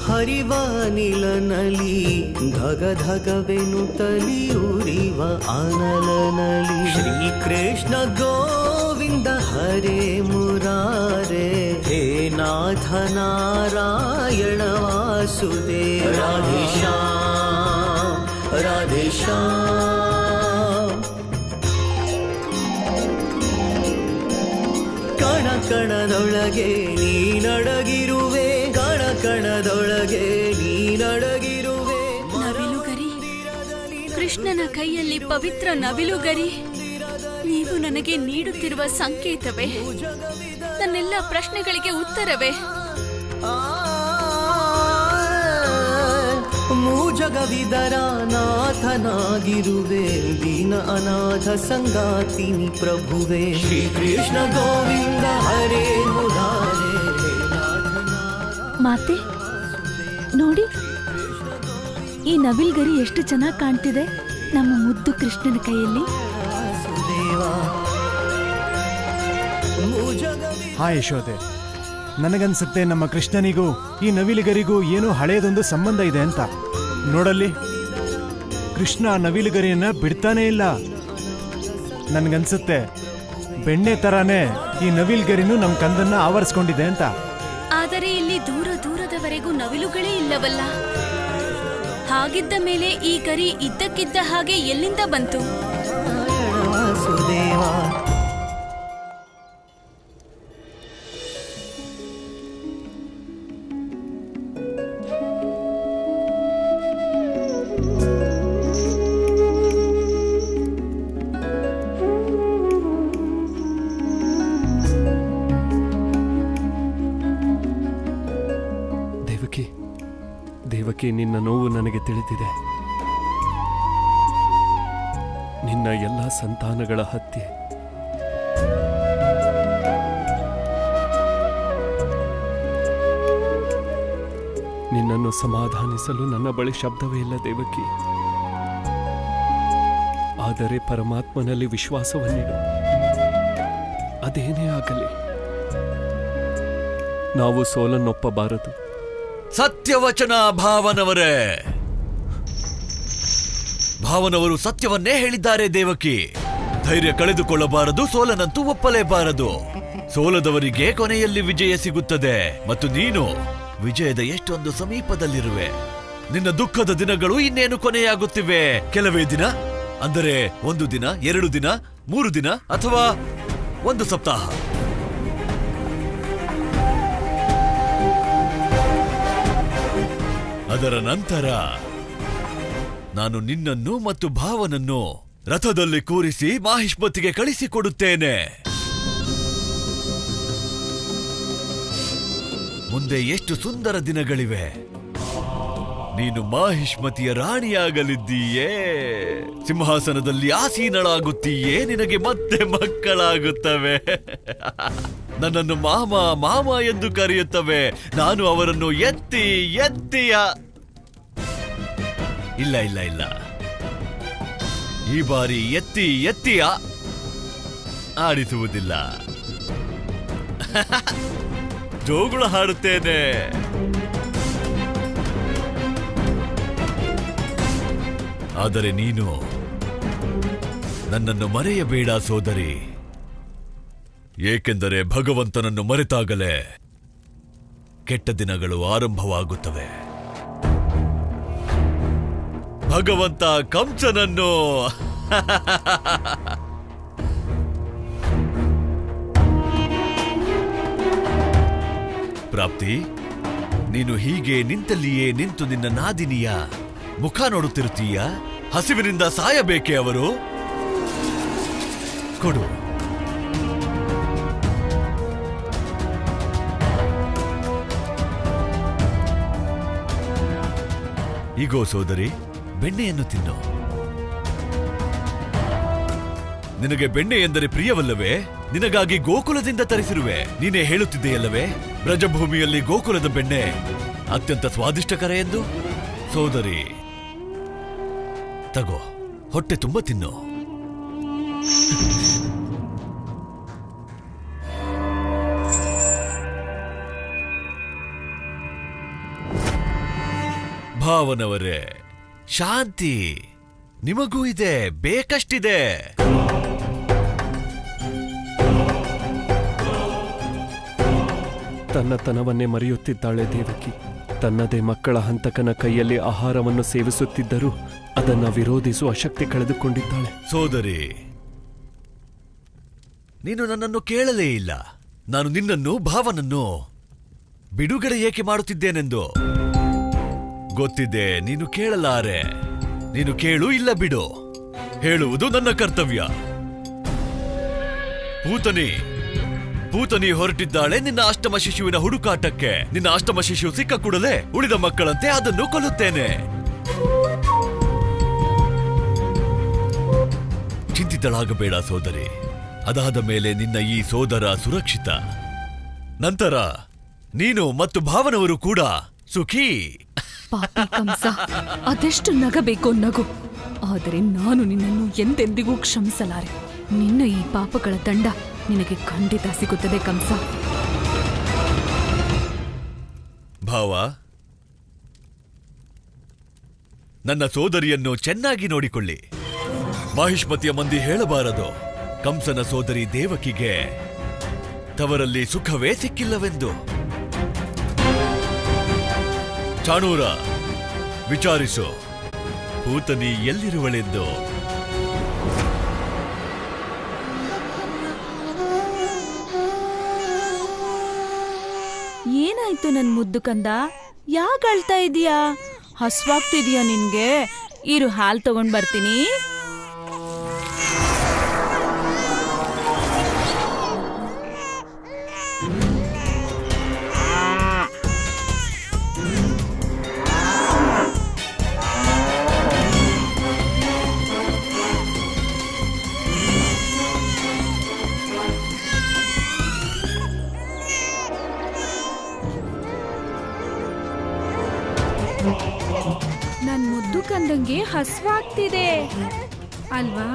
ಹರಿವ ನಿಲನಲಿ, ಧಗ ಧಗವೆನು ತಲಿಯುರಿವ ಅನಲನಲಿ. ಶ್ರೀಕೃಷ್ಣ ಗೋವಿಂದ ಹರೇ ಮುರಾರೇ, ಹೇ ನಾಥ ನಾರಾಯಣ ವಾಸುದೇವ. ರಾಧೇಶ್ಯಾಮ್ ರಾಧೇಶ್ಯಾಮ್. ಕಣ ಕಣದೊಳಗೆ ನೀನಡಗಿರುವೆ, ಕಣ ಕಣದೊಳಗೆ ನೀನಡಗಿರುವೆ. ನವಿಲುಗರಿ, ಕೃಷ್ಣನ ಕೈಯಲ್ಲಿ ಪವಿತ್ರ ನವಿಲುಗರಿ, ನೀವು ನನಗೆ ನೀಡುತ್ತಿರುವ ಸಂಕೇತವೇ? ನನ್ನೆಲ್ಲ ಪ್ರಶ್ನೆಗಳಿಗೆ ಉತ್ತರವೇ? ಮೂಜಗವಿದರ ನಾಥನಾಗಿರುವೆ, ದೀನ ಅನಾಥ ಸಂಗಾತಿನಿ ಪ್ರಭುವೆ. ಶ್ರೀಕೃಷ್ಣ ಗೋವಿಂದ ಹರೇ ಮುರಾರೇ. ಮಾತೆ ನೋಡಿ, ಈ ನವಿಲ್ಗರಿ ಎಷ್ಟು ಚೆನ್ನಾಗಿ ಕಾಣ್ತಿದೆ ನಮ್ಮ ಮುದ್ದು ಕೃಷ್ಣನ ಕೈಯಲ್ಲಿ. ಹಾ ಯಶೋದೆ, ನನಗನ್ಸುತ್ತೆ ನಮ್ಮ ಕೃಷ್ಣನಿಗೂ ಈ ನವಿಲುಗರಿಗೂ ಏನೋ ಹಳೆಯದೊಂದು ಸಂಬಂಧ ಇದೆ ಅಂತ. ನೋಡಲ್ಲಿ, ಕೃಷ್ಣ ನವಿಲುಗರಿಯನ್ನ ಬಿಡ್ತಾನೇ ಇಲ್ಲ. ನನ್ಗನ್ಸುತ್ತೆ ಬೆಣ್ಣೆ ತರಾನೇ ಈ ನವಿಲುಗರಿನೂ ನಮ್ಮ ಕಂದನ್ನ ಆವರಿಸ್ಕೊಂಡಿದೆ ಅಂತ. ಆದರೆ ಇಲ್ಲಿ ದೂರ ದೂರದವರೆಗೂ ನವಿಲುಗಳೇ ಇಲ್ಲವಲ್ಲ. ಹಾಗಿದ್ದ ಮೇಲೆ ಈ ಗರಿ ಇದ್ದಕ್ಕಿದ್ದ ಹಾಗೆ ಎಲ್ಲಿಂದ ಬಂತು? ವಾಸುದೇವ ದೇವಕಿ, ನಿನ್ನ ನೋವು ನನಗೆ ತಿಳಿದಿದೆ. ನಿನ್ನ ಎಲ್ಲ ಸಂತಾನಗಳ ಹತ್ಯೆ, ನಿನ್ನನ್ನು ಸಮಾಧಾನಿಸಲು ನನ್ನ ಬಳಿ ಶಬ್ದವೇ ಇಲ್ಲ ದೇವಕಿ. ಆದರೆ ಪರಮಾತ್ಮನಲ್ಲಿ ವಿಶ್ವಾಸವನ್ನಿಡು. ಅದೇನೇ ಆಗಲಿ, ನಾವು ಸೋಲನ್ನೊಪ್ಪಬಾರದು. ಸತ್ಯವಚನ ಭಾವನವರೇ. ಭಾವನವರು ಸತ್ಯವನ್ನೇ ಹೇಳಿದ್ದಾರೆ ದೇವಕಿ. ಧೈರ್ಯ ಕಳೆದುಕೊಳ್ಳಬಾರದು, ಸೋಲನಂತೂ ಒಪ್ಪಲೇಬಾರದು. ಸೋಲದವರಿಗೆ ಕೊನೆಯಲ್ಲಿ ವಿಜಯ ಸಿಗುತ್ತದೆ ಮತ್ತು ನೀನು ವಿಜಯದ ಎಷ್ಟೊಂದು ಸಮೀಪದಲ್ಲಿರುವೆ. ನಿನ್ನ ದುಃಖದ ದಿನಗಳು ಇನ್ನೇನು ಕೊನೆಯಾಗುತ್ತಿವೆ. ಕೆಲವೇ ದಿನ, ಅಂದರೆ 1 ದಿನ, 2 ದಿನ, 3 ದಿನ ಅಥವಾ 1 ಸಪ್ತಾಹ. ಅದರ ನಂತರ ನಾನು ನಿನ್ನನ್ನು ಮತ್ತು ಭಾವನನ್ನು ರಥದಲ್ಲಿ ಕೂರಿಸಿ ಮಾಹಿಷ್ಮತಿಗೆ ಕಳಿಸಿಕೊಡುತ್ತೇನೆ. ಮುಂದೆ ಎಷ್ಟು ಸುಂದರ ದಿನಗಳಿವೆ. ನೀನು ಮಾಹಿಷ್ಮತಿಯ ರಾಣಿಯಾಗಲಿದ್ದೀಯೇ. ಸಿಂಹಾಸನದಲ್ಲಿ ಆಸೀನಳಾಗುತ್ತೀಯೇ. ನಿನಗೆ ಮತ್ತೆ ಮಕ್ಕಳಾಗುತ್ತವೆ. ನನ್ನನ್ನು ಮಾಮ ಮಾಮ ಎಂದು ಕರೆಯುತ್ತವೆ. ನಾನು ಅವರನ್ನು ಎತ್ತಿ ಎತ್ತಿಯ ಇಲ್ಲ ಇಲ್ಲ ಇಲ್ಲ ಈ ಬಾರಿ ಎತ್ತಿ ಎತ್ತಿಯ ಆಡಿಸುವುದಿಲ್ಲ. ಜೋಗುಳ ಹಾಡುತ್ತೇನೆ. ಆದರೆ ನೀನು ನನ್ನನ್ನು ಮರೆಯಬೇಡ ಸೋದರಿ. ಏಕೆಂದರೆ ಭಗವಂತನನ್ನು ಮರೆತಾಗಲೇ ಕೆಟ್ಟ ದಿನಗಳು ಆರಂಭವಾಗುತ್ತವೆ. ಭಗವಂತ ಕಂಸನನ್ನು ಪ್ರಾಪ್ತಿ, ನೀನು ಹೀಗೆ ನಿಂತಲ್ಲಿಯೇ ನಿಂತು ನಿನ್ನ ನಾದಿನಿಯ ಮುಖ ನೋಡುತ್ತಿರುತ್ತೀಯ. ಹಸಿವಿನಿಂದ ಸಾಯಬೇಕೆ ಅವರು? ಕೊಡು. ಈಗೋ ಸೋದರಿ, ಬೆಣ್ಣೆಯನ್ನು ತಿನ್ನು. ನಿನಗೆ ಬೆಣ್ಣೆ ಎಂದರೆ ಪ್ರಿಯವಲ್ಲವೇ? ನಿನಗಾಗಿ ಗೋಕುಲದಿಂದ ತರಿಸಿರುವೆ. ನೀನೇ ಹೇಳುತ್ತಿದ್ದೆಯಲ್ಲವೇ, ಬ್ರಜಭೂಮಿಯಲ್ಲಿ ಗೋಕುಲದ ಬೆಣ್ಣೆ ಅತ್ಯಂತ ಸ್ವಾದಿಷ್ಟಕರ ಎಂದು. ಸೋದರಿ, ತಗೋ, ಹೊಟ್ಟೆ ತುಂಬ ತಿನ್ನು. ಭಾವನವರೇ, ಶಾಂತಿ ನಿಮಗೂ ಇದೆ, ಬೇಕಷ್ಟಿದೆ. ತನ್ನತನವನ್ನೇ ಮರೆಯುತ್ತಿದ್ದಾಳೆ ದೇವಕಿ. ತನ್ನದೇ ಮಕ್ಕಳ ಹಂತಕನ ಕೈಯಲ್ಲಿ ಆಹಾರವನ್ನು ಸೇವಿಸುತ್ತಿದ್ದರೂ ಅದನ್ನು ವಿರೋಧಿಸುವ ಶಕ್ತಿ ಕಳೆದುಕೊಂಡಿದ್ದಾಳೆ. ಸೋದರಿ, ನೀನು ನನ್ನನ್ನು ಕೇಳಲೇ ಇಲ್ಲ. ನಾನು ನಿನ್ನನ್ನು, ಭಾವನನ್ನು ಬಿಡುಗಡೆ ಏಕೆ ಮಾಡುತ್ತಿದ್ದೇನೆಂದು ಗೊತ್ತಿದೆ. ನೀನು ಕೇಳಲಾರೆ. ನೀನು ಕೇಳು, ಇಲ್ಲ ಬಿಡು. ಹೇಳುವುದು ನನ್ನ ಕರ್ತವ್ಯ. ಪೂತನಿ ಹೊರಟಿದ್ದಾಳೆ ನಿನ್ನ ಅಷ್ಟಮ ಶಿಶುವಿನ ಹುಡುಕಾಟಕ್ಕೆ. ನಿನ್ನ ಅಷ್ಟಮ ಶಿಶು ಸಿಕ್ಕ ಕೂಡಲೇ ಉಳಿದ ಮಕ್ಕಳಂತೆ ಅದನ್ನು ಕೊಲ್ಲುತ್ತೇನೆ. ಚಿಂತಿತಳಾಗಬೇಡ ಸೋದರಿ. ಅದಾದ ಮೇಲೆ ನಿನ್ನ ಈ ಸೋದರ ಸುರಕ್ಷಿತ. ನಂತರ ನೀನು ಮತ್ತು ಭಾವನವರು ಕೂಡ ಸುಖಿ. ಪಾಪಿ ಕಂಸ, ಅದೆಷ್ಟು ನಗಬೇಕೋ ನಗು. ಆದರೆ ನಾನು ನಿನ್ನನ್ನು ಎಂದೆಂದಿಗೂ ಕ್ಷಮಿಸಲಾರೆ. ನಿನ್ನ ಈ ಪಾಪಗಳ ದಂಡ ನಿನಗೆ ಖಂಡಿತ ಸಿಗುತ್ತದೆ ಕಂಸ. ಭಾವ, ನನ್ನ ಸೋದರಿಯನ್ನು ಚೆನ್ನಾಗಿ ನೋಡಿಕೊಳ್ಳಿ. ಮಾಹಿಷ್ಮತಿಯ ಮಂದಿ ಹೇಳಬಾರದು ಕಂಸನ ಸೋದರಿ ದೇವಕಿಗೆ ತವರಲ್ಲಿ ಸುಖವೇ ಸಿಕ್ಕಿಲ್ಲವೆಂದು. ಚಾಣೂರ, ವಿಚಾರಿಸು ಪೂತನಿ ಎಲ್ಲಿರುವಳೆಂದು. ಏನಾಯ್ತು ನನ್ ಮುದ್ದು ಕಂದ? ಯಾಕೆ ಅಳ್ತಾ ಇದೀಯಾ? ಹಸ್ವಾಗ್ತಿದ್ಯಾ ನಿನ್ಗೆ? ಇರು, ಹಾಲು ತಗೊಂಡ್ ಬರ್ತೀನಿ. ನನ್ ಮುದ್ದು ಕಂದಂಗೆ ಹಸ್ವಾಗ್ತಿದೆ ಅಲ್ವಾ?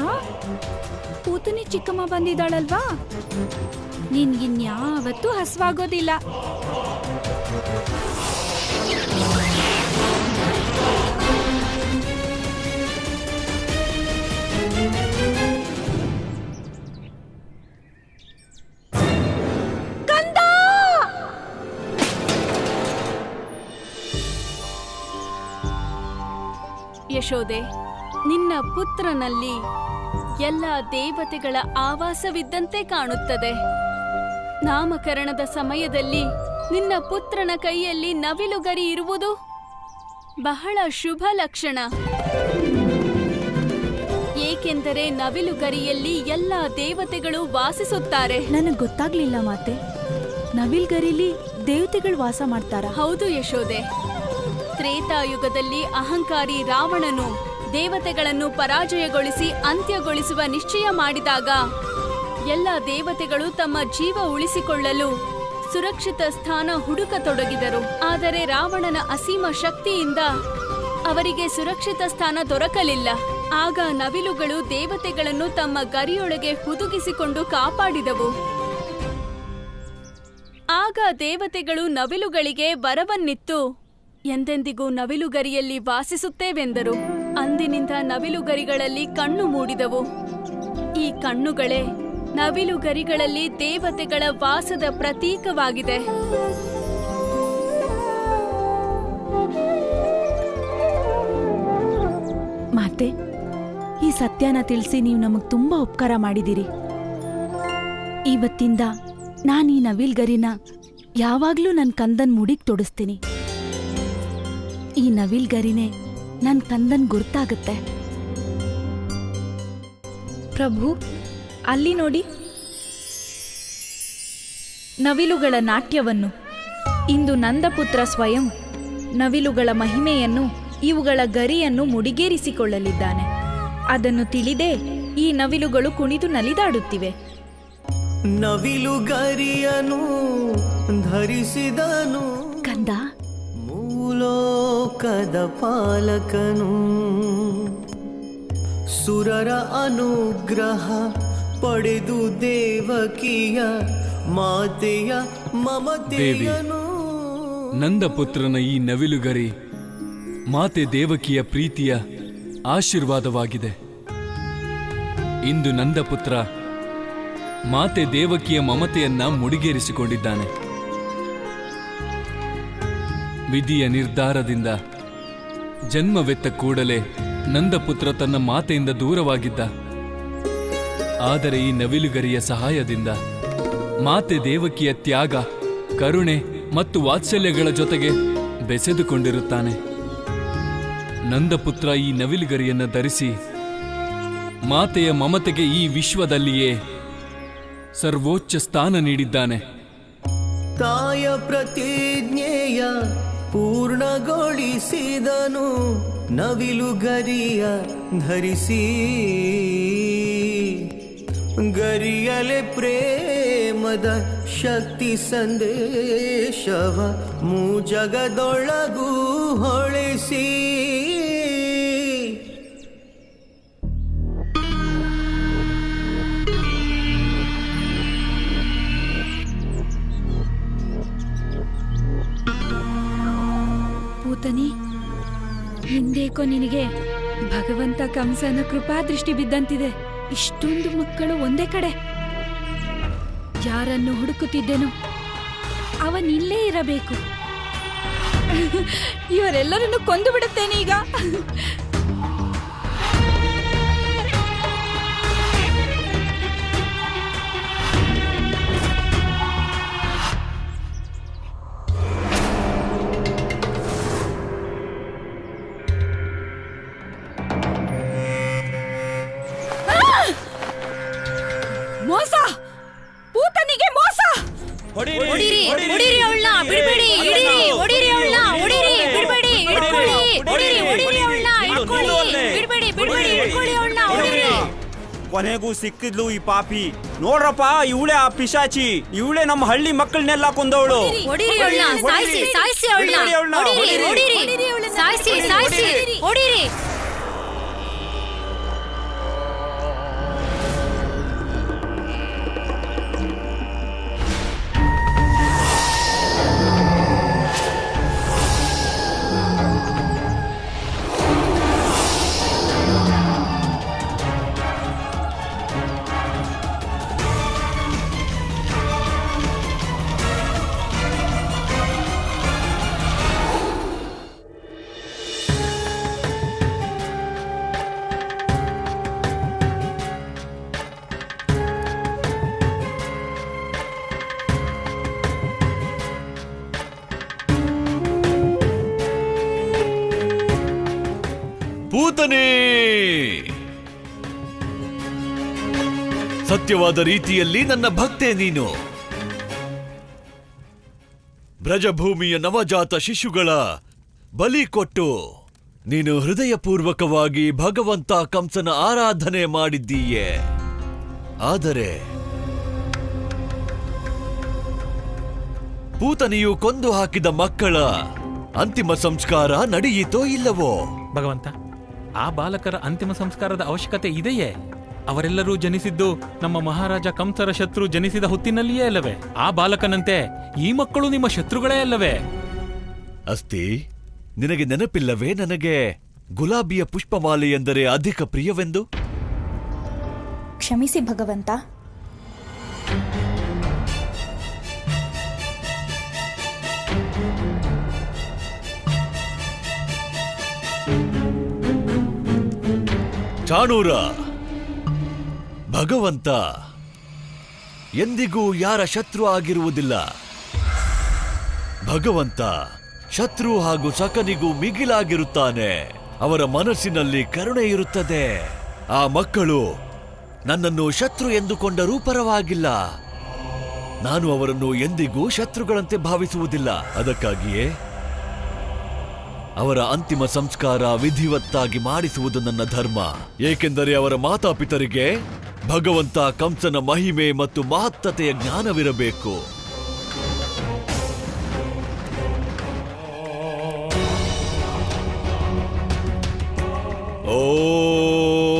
ಪೂತನಿ ಚಿಕ್ಕಮ್ಮ ಬಂದಿದ್ದಾಳಲ್ವಾ? ನಿನ್ಗಿನ್ಯಾವತ್ತೂ ಹಸ್ವಾಗೋದಿಲ್ಲ. ಯಶೋದೆ, ನಿನ್ನ ಪುತ್ರನಲ್ಲಿ ಎಲ್ಲ ದೇವತೆಗಳ ಆವಾಸವಿದ್ದಂತೆ ಕಾಣುತ್ತದೆ. ನಾಮಕರಣದ ಸಮಯದಲ್ಲಿ ನಿನ್ನ ಪುತ್ರನ ಕೈಯಲ್ಲಿ ನವಿಲುಗರಿ ಇರುವುದು ಬಹಳ ಶುಭ ಲಕ್ಷಣ. ಏಕೆಂದರೆ ನವಿಲುಗರಿಯಲ್ಲಿ ಎಲ್ಲ ದೇವತೆಗಳು ವಾಸಿಸುತ್ತಾರೆ. ನನಗ್ ಗೊತ್ತಾಗ್ಲಿಲ್ಲ ಮಾತೆ, ನವಿಲ್ಗರಿಲಿ ದೇವತೆಗಳು ವಾಸ ಮಾಡ್ತಾರ? ಹೌದು ಯಶೋದೆ. ತ್ರೇತಾಯುಗದಲ್ಲಿ ಅಹಂಕಾರಿ ರಾವಣನು ದೇವತೆಗಳನ್ನು ಪರಾಜಯಗೊಳಿಸಿ ಅಂತ್ಯಗೊಳಿಸುವ ನಿಶ್ಚಯ ಮಾಡಿದಾಗ ಎಲ್ಲ ದೇವತೆಗಳು ತಮ್ಮ ಜೀವ ಉಳಿಸಿಕೊಳ್ಳಲು ಸುರಕ್ಷಿತ ಸ್ಥಾನ ಹುಡುಕತೊಡಗಿದರು. ಆದರೆ ರಾವಣನ ಅಸೀಮ ಶಕ್ತಿಯಿಂದ ಅವರಿಗೆ ಸುರಕ್ಷಿತ ಸ್ಥಾನ ದೊರಕಲಿಲ್ಲ. ಆಗ ನವಿಲುಗಳು ದೇವತೆಗಳನ್ನು ತಮ್ಮ ಗರಿಯೊಳಗೆ ಹುದುಗಿಸಿಕೊಂಡು ಕಾಪಾಡಿದವು. ಆಗ ದೇವತೆಗಳು ನವಿಲುಗಳಿಗೆ ವರವನ್ನಿತ್ತು ಎಂದೆಂದಿಗೂ ನವಿಲುಗರಿಯಲ್ಲಿ ವಾಸಿಸುತ್ತೇವೆಂದರು. ಅಂದಿನಿಂದ ನವಿಲುಗರಿಗಳಲ್ಲಿ ಕಣ್ಣು ಮೂಡಿದವು. ಈ ಕಣ್ಣುಗಳೇ ನವಿಲುಗರಿಗಳಲ್ಲಿ ದೇವತೆಗಳ ವಾಸದ ಪ್ರತೀಕವಾಗಿದೆ. ಮಾತೆ, ಈ ಸತ್ಯನ ತಿಳಿಸಿ ನೀವು ನಮಗ್ ತುಂಬಾ ಉಪಕಾರ ಮಾಡಿದಿರಿ. ಇವತ್ತಿಂದ ನಾನು ಈ ನವಿಲ್ಗರಿನ ಯಾವಾಗ್ಲೂ ನನ್ನ ಕಂದನ್ ಮುಡಿಗ್ ತೊಡಿಸ್ತೀನಿ. ಈ ನವಿಲ್ಗರಿನೇ ನನ್ನ ಕಂದನ್ ಗುರ್ತಾಗತ್ತೆ. ಪ್ರಭು, ಅಲ್ಲಿ ನೋಡಿ, ನವಿಲುಗಳ ನಾಟ್ಯವನ್ನು. ಇಂದು ನಂದಪುತ್ರ ಸ್ವಯಂ ನವಿಲುಗಳ ಮಹಿಮೆಯನ್ನು, ಇವುಗಳ ಗರಿಯನ್ನು ಮುಡಿಗೇರಿಸಿಕೊಳ್ಳಲಿದ್ದಾನೆ. ಅದನ್ನು ತಿಳಿದೇ ಈ ನವಿಲುಗಳು ಕುಣಿದು ನಲಿದಾಡುತ್ತಿವೆ. ನವಿಲುಗರಿಯನು ಧರಿಸಿದನು ಕಂದ, ಮೂಲೋಕದ ಪಾಲಕನು. ಸುರರ ಅನುಗ್ರಹ ಪಡೆದು ದೇವಕಿಯ ಮಾತೆಯ ಮಮತೆಯನು. ನಂದಪುತ್ರನ ಈ ನವಿಲುಗರಿ ಮಾತೆ ದೇವಕಿಯ ಪ್ರೀತಿಯ ಆಶೀರ್ವಾದವಾಗಿದೆ. ಇಂದು ನಂದಪುತ್ರ ಮಾತೆ ದೇವಕಿಯ ಮಮತೆಯನ್ನ ಮುಡಿಗೇರಿಸಿಕೊಂಡಿದ್ದಾನೆ. ವಿಧಿಯ ನಿರ್ಧಾರದಿಂದ ಜನ್ಮವೆತ್ತ ಕೂಡಲೇ ನಂದಪುತ್ರ ತನ್ನ ಮಾತೆಯಿಂದ ದೂರವಾಗಿದ್ದ. ಆದರೆ ಈ ನವಿಲುಗರಿಯ ಸಹಾಯದಿಂದ ಮಾತೆ ದೇವಕಿಯ ತ್ಯಾಗ, ಕರುಣೆ ಮತ್ತು ವಾತ್ಸಲ್ಯಗಳ ಜೊತೆಗೆ ಬೆಸೆದುಕೊಂಡಿರುತ್ತಾನೆ. ನಂದಪುತ್ರ ಈ ನವಿಲುಗರಿಯನ್ನು ಧರಿಸಿ ಮಾತೆಯ ಮಮತೆಗೆ ಈ ವಿಶ್ವದಲ್ಲಿಯೇ ಸರ್ವೋಚ್ಚ ಸ್ಥಾನ ನೀಡಿದ್ದಾನೆ. ತಾಯ ಪ್ರತಿಜ್ಞೆಯ ಪೂರ್ಣಗೊಳಿಸಿದನು ನವಿಲುಗರಿಯ ಧರಿಸಿ. ಗರಿಯಲೆ ಪ್ರೇಮದ ಶಕ್ತಿ ಸಂದೇಶವ ಮೂಜಗದೊಳಗೂ ಹೊಳೆಸಿ. ಪೂತನಿ, ಹಿಂದೇಕೋ ನಿನಗೆ ಭಗವಂತ ಕಂಸನ ಕೃಪಾದೃಷ್ಟಿ ಬಿದ್ದಂತಿದೆ. ಇಷ್ಟೊಂದು ಮಕ್ಕಳು ಒಂದೇ ಕಡೆ. ಯಾರನ್ನು ಹುಡುಕುತ್ತಿದ್ದೇನೋ ಅವನಿಲ್ಲೇ ಇರಬೇಕು. ಇವರೆಲ್ಲರನ್ನು ಕೊಂದು ಬಿಡುತ್ತೇನೆ ಈಗ. ಮೋಸ! ಪೂತನಿಗೆ ಮೋಸ! ಹೊಡಿರಿ, ಹೊಡಿರಿ ಅವಳನ್ನ, ಬಿಡ್ಬೇಡಿ, ಹಿಡೀರಿ, ಹೊಡಿರಿ ಅವಳನ್ನ, ಹೊಡಿರಿ, ಬಿಡ್ಬೇಡಿ, ಹಿಡ್ಕೊಳ್ಳಿ, ಹೊಡಿರಿ, ಹೊಡಿರಿ ಅವಳನ್ನ, ಹಿಡ್ಕೊಳ್ಳಿ, ಬಿಡ್ಬೇಡಿ, ಬಿಡ್ಬೇಡಿ, ಹಿಡ್ಕೊಳ್ಳಿ ಅವಳನ್ನ, ಹೊಡಿರಿ. ಕೊನೆಗೂ ಸಿಕ್ಕಿದ್ಲು ಈ ಪಾಪಿ. ನೋಡ್ರಪ್ಪ, ಇವಳೆ ಆ ಪಿಶಾಚಿ, ಇವಳೆ ನಮ್ಮ ಹಳ್ಳಿ ಮಕ್ಕಳನ್ನೆಲ್ಲ ಕೊಂದವಳು. ಹೊಡಿರಿ ಅವಳನ್ನ, ಸಾಯಿಸಿ, ಸಾಯಿಸಿ ಅವಳನ್ನ, ಹೊಡಿರಿ, ಹೊಡಿರಿ, ಸಾಯಿಸಿ, ಸಾಯಿಸಿ, ಹೊಡಿರಿ. ಪೂತನೇ, ಸತ್ಯವಾದ ರೀತಿಯಲ್ಲಿ ನನ್ನ ಭಕ್ತೆ ನೀನು. ಬ್ರಜಭೂಮಿಯ ನವಜಾತ ಶಿಶುಗಳ ಬಲಿ ಕೊಟ್ಟು ನೀನು ಹೃದಯಪೂರ್ವಕವಾಗಿ ಭಗವಂತ ಕಂಸನ ಆರಾಧನೆ ಮಾಡಿದ್ದೀಯೆ. ಆದರೆ ಪೂತನಿಯು ಕೊಂದು ಹಾಕಿದ ಮಕ್ಕಳ ಅಂತಿಮ ಸಂಸ್ಕಾರ ನಡೆಯಿತೋ ಇಲ್ಲವೋ? ಭಗವಂತ, ಆ ಬಾಲಕರ ಅಂತಿಮ ಸಂಸ್ಕಾರದ ಅವಶ್ಯಕತೆ ಇದೆಯೇ? ಅವರೆಲ್ಲರೂ ಜನಿಸಿದ್ದು ನಮ್ಮ ಮಹಾರಾಜ ಕಂಸರ ಶತ್ರು ಜನಿಸಿದ ಹೊತ್ತಿನಲ್ಲಿಯೇ ಅಲ್ಲವೇ? ಆ ಬಾಲಕನಂತೆ ಈ ಮಕ್ಕಳು ನಿಮ್ಮ ಶತ್ರುಗಳೇ ಅಲ್ಲವೇ? ಅಸ್ತಿ, ನಿನಗೆ ನೆನಪಿಲ್ಲವೇ ನನಗೆ ಗುಲಾಬಿಯ ಪುಷ್ಪಮಾಲೆ ಎಂದರೆ ಅಧಿಕ ಪ್ರಿಯವೆಂದು? ಕ್ಷಮಿಸಿ ಭಗವಂತ. ಚಾಣೂರ, ಭಗವಂತ ಎಂದಿಗೂ ಯಾರ ಶತ್ರು ಆಗಿರುವುದಿಲ್ಲ. ಭಗವಂತ ಶತ್ರು ಹಾಗೂ ಸಖನಿಗೂ ಮಿಗಿಲಾಗಿರುತ್ತಾನೆ. ಅವರ ಮನಸ್ಸಿನಲ್ಲಿ ಕರುಣೆ ಇರುತ್ತದೆ. ಆ ಮಕ್ಕಳು ನನ್ನನ್ನು ಶತ್ರು ಎಂದುಕೊಂಡರೂ ಪರವಾಗಿಲ್ಲ. ನಾನು ಅವರನ್ನು ಎಂದಿಗೂ ಶತ್ರುಗಳಂತೆ ಭಾವಿಸುವುದಿಲ್ಲ. ಅದಕ್ಕಾಗಿಯೇ ಅವರ ಅಂತಿಮ ಸಂಸ್ಕಾರ ವಿಧಿವತ್ತಾಗಿ ಮಾಡಿಸುವುದು ನನ್ನ ಧರ್ಮ. ಏಕೆಂದರೆ ಅವರ ಮಾತಾಪಿತರಿಗೆ ಭಗವಂತ ಕಂಸನ ಮಹಿಮೆ ಮತ್ತು ಮಹತ್ತತೆಯ ಜ್ಞಾನವಿರಬೇಕು.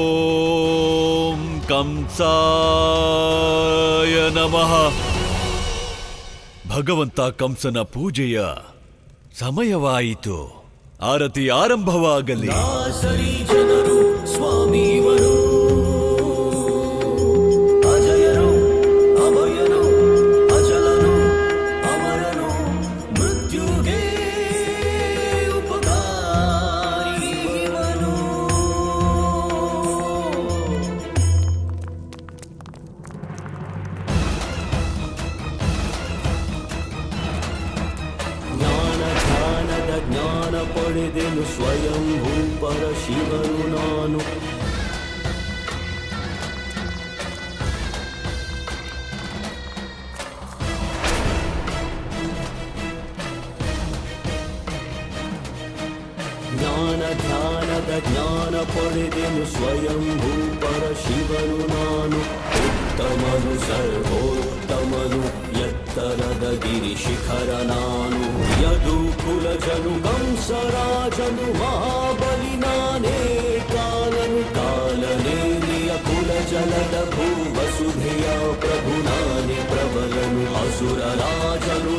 ಓಂ ಕಂಸಾಯ ನಮಃ. ಭಗವಂತ ಕಂಸನ ಪೂಜೆಯ ಸಮಯವಾಯಿತು. ಆರತಿ ಆರಂಭವಾಗಲಿ. ಜನರು ಸ್ವಾಮಿವರು ಅಜಯರು, ಅಭಯರು, ಅಚಲರು, ಅಮರರು, ಮೃತ್ಯುಗೆ ಉಪಕಾರಿವನು. ಜ್ಞಾನ ಪಡೆದೆನು ಸ್ವಯಂಭೂ ಪರ ಶಿವನು ನಾನು. ಧ್ಯಾನದ ಜ್ಞಾನ ಪಡೆದೆನು ಸ್ವಯಂಭೂ ಪರ ಶಿವನು ನಾನು. ಉತ್ತಮನು ಸರ್ವೋತ್ತಮನು ಎತ್ತರದ ಗಿರಿ ಶಿಖರ ನಾನು. ಯದು ಕುಲಜನು ಕಂಸರಾಜನು ಮಹಾಬಲಿ ನಾನೇ. ಕಾಲನು ಕಾಲನೇಲಿಯ ಕುಲಜಲದ ಭೂವಸುಧೆಯ ಪ್ರಭು ನಾನೇ. ಪ್ರಬಲನು ಅಸುರ ರಾಜನು